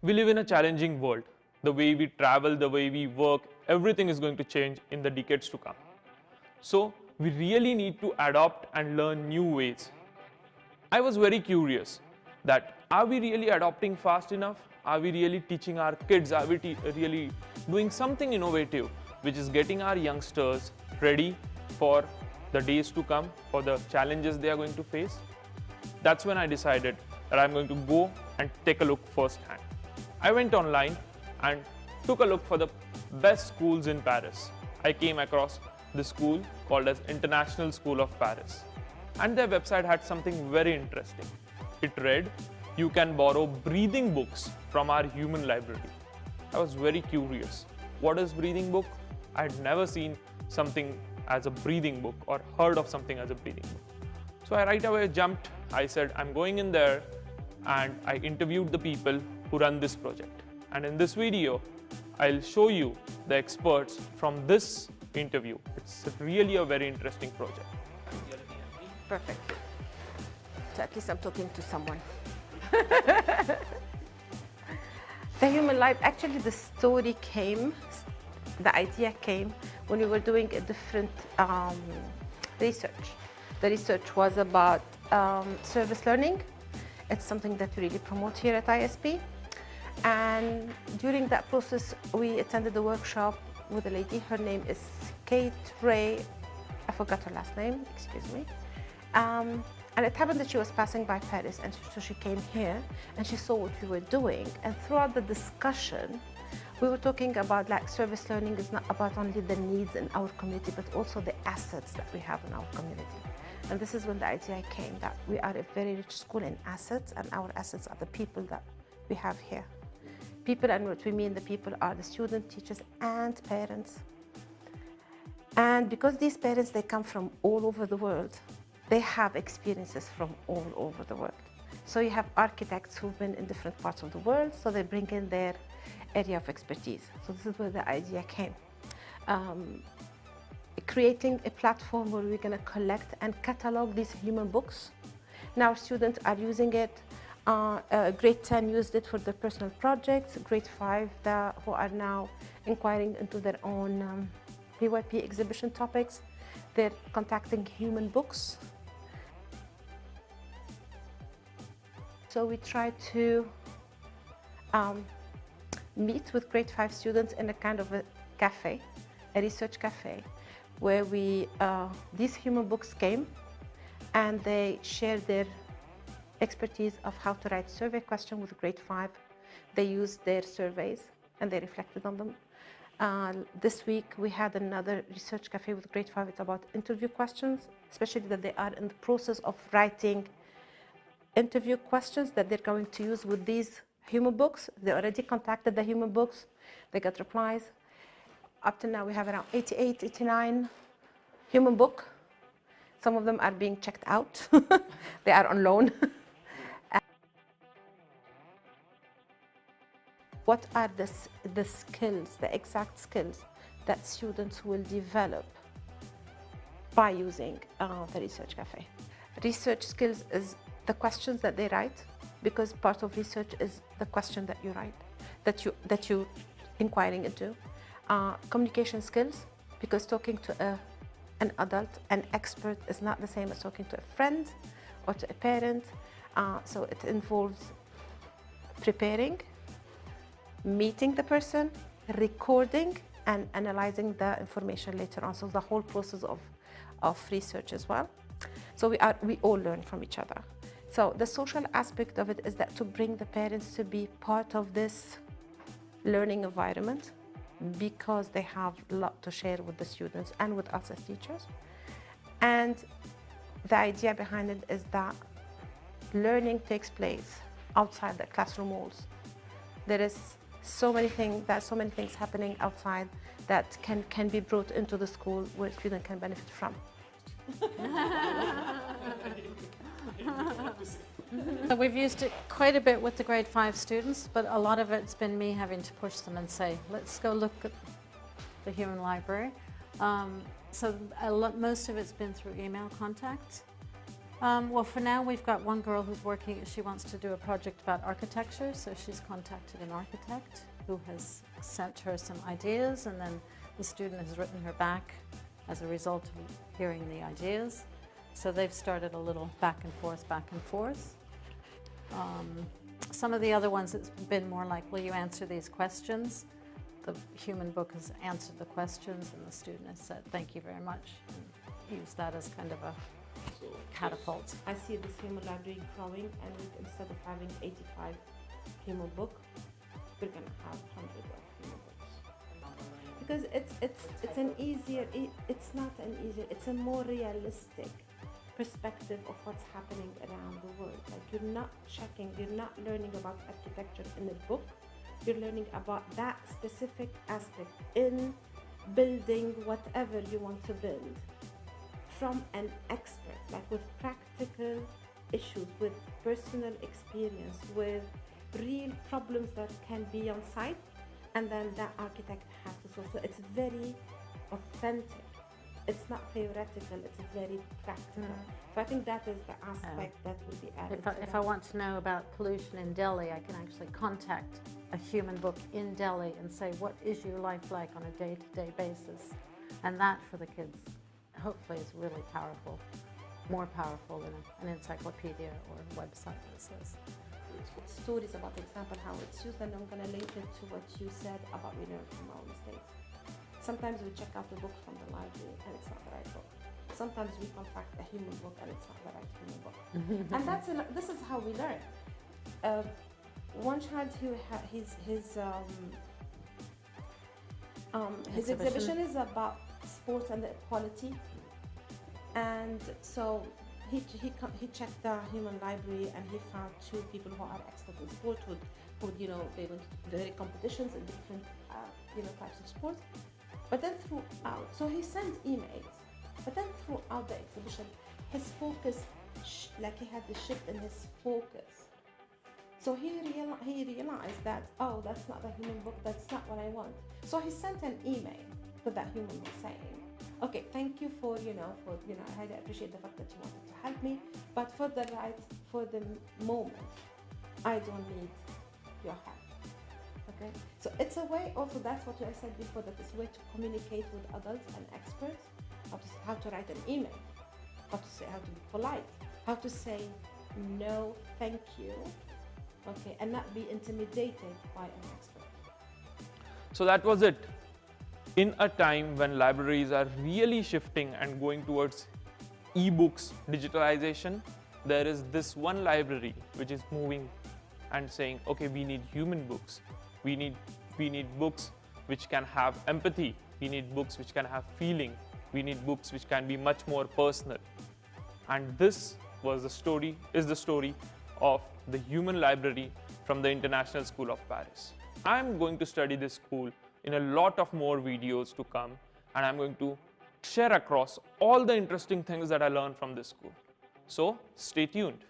We live in a challenging world. The way we travel, the way we work, everything is going to change in the decades to come. So we really need to adopt and learn new ways. I was very curious that are we really adopting fast enough? Are we really teaching our kids? Are we really doing something innovative which is getting our youngsters ready for the days to come, for the challenges they are going to face? That's when I decided that I'm going to go and take a look firsthand. I went online and took a look for the best schools in Paris. I came across the school called as International School of Paris, and their website had something very interesting. It read, "You can borrow breathing books from our human library." I was very curious. What is breathing book? I had never seen something as a breathing book or heard of something as a breathing book. So I right away jumped. I said, I'm going in there, and I interviewed the people who run this project. And in this video, I'll show you the experts from this interview. It's really a very interesting project. Perfect. So at least I'm talking to someone. The human life, actually the story came, the idea came when we were doing a different research. The research was about service learning. It's something that we really promote here at ISP. And during that process, we attended a workshop with a lady. Her name is Kate Ray. I forgot her last name, excuse me. And it happened that she was passing by Paris, and so she came here and she saw what we were doing. And throughout the discussion, we were talking about like service learning is not about only the needs in our community, but also the assets that we have in our community. And this is when the idea came that we are a very rich school in assets, and our assets are the people that we have here. People, and what we mean the people are the students, teachers, and parents. And because these parents, they come from all over the world, they have experiences from all over the world. So you have architects who've been in different parts of the world, so they bring in their area of expertise. So this is where the idea came. Creating a platform where we're going to collect and catalog these human books. Now students are using it. Grade 10 used it for their personal projects. Grade 5 who are now inquiring into their own PYP exhibition topics. They're contacting human books. So we try to meet with grade 5 students in a kind of a cafe, a research cafe, where these human books came and they shared their expertise of how to write survey questions with grade 5. They used their surveys and they reflected on them. This week we had another research cafe with grade 5. It's about interview questions, especially that they are in the process of writing interview questions that they're going to use with these human books. They already contacted the human books. They got replies. Up to now we have around 88, 89 human books. Some of them are being checked out. They are on loan. What are the skills, the exact skills that students will develop by using the Research Cafe? Research skills is the questions that they write, because part of research is the question that you write, that you're inquiring into. Communication skills, because talking to an adult, an expert, is not the same as talking to a friend or to a parent. So it involves preparing, meeting the person, recording, and analyzing the information later on. So the whole process of research as well. So we all learn from each other. So the social aspect of it is that to bring the parents to be part of this learning environment, because they have a lot to share with the students and with us as teachers. And the idea behind it is that learning takes place outside the classroom walls. There is so many things happening outside that can be brought into the school where students can benefit from. We've used it quite a bit with the grade 5 students, but a lot of it's been me having to push them and say, let's go look at the human library. So most of it's been through email contact, Well, for now, we've got one girl who's working, she wants to do a project about architecture, so she's contacted an architect who has sent her some ideas, and then the student has written her back as a result of hearing the ideas. So they've started a little back and forth, back and forth. Some of the other ones, it's been more like, will you answer these questions? The human book has answered the questions, and the student has said, thank you very much, and used that as kind of a catapult. I see this human library growing, and instead of having 85 human books, we're going to have hundreds of human books. Because it's an easier, it's not an easier, it's a more realistic perspective of what's happening around the world. Like, you're not checking, you're not learning about architecture in a book, you're learning about that specific aspect in building whatever you want to build from an expert, like with practical issues, with personal experience, with real problems that can be on site, and then that architect has to solve. So it's very authentic. It's not theoretical, it's very practical. So I think that is the aspect that will be added. If I want to know about pollution in Delhi, I can actually contact a human book in Delhi and say, what is your life like on a day-to-day basis? And that for the kids, hopefully, is really powerful, more powerful than an encyclopedia or a website that says. Stories about the example, how it's used, and I'm going to link it to what you said about we learn from our mistakes. Sometimes we check out the book from the library and it's not the right book. Sometimes we contact a human book and it's not the right human book. And this is how we learn. One child who his exhibition is about sports and the equality, and so he checked the human library and he found two people who are expert in sport, who they went to various competitions in different types of sports. But then throughout, so he sent emails, but then throughout the exhibition, his focus, like he had the shift in his focus. So he realized that, oh, that's not the human book, that's not what I want. So he sent an email to that human book saying, okay, thank you for, I highly appreciate the fact that you wanted to help me, but for the moment, I don't need your help. Okay, so it's a way also, that's what I said before, that it's a way to communicate with adults and experts, how to write an email, how to be polite, how to say no, thank you, okay, and not be intimidated by an expert. So that was it. In a time when libraries are really shifting and going towards e-books, digitalization, there is this one library which is moving and saying, okay, we need human books. We need books which can have empathy. We need books which can have feeling. We need books which can be much more personal. And this is the story of the Human Library from the International School of Paris. I'm going to study this school in a lot of more videos to come, and I'm going to share across all the interesting things that I learned from this school. So stay tuned.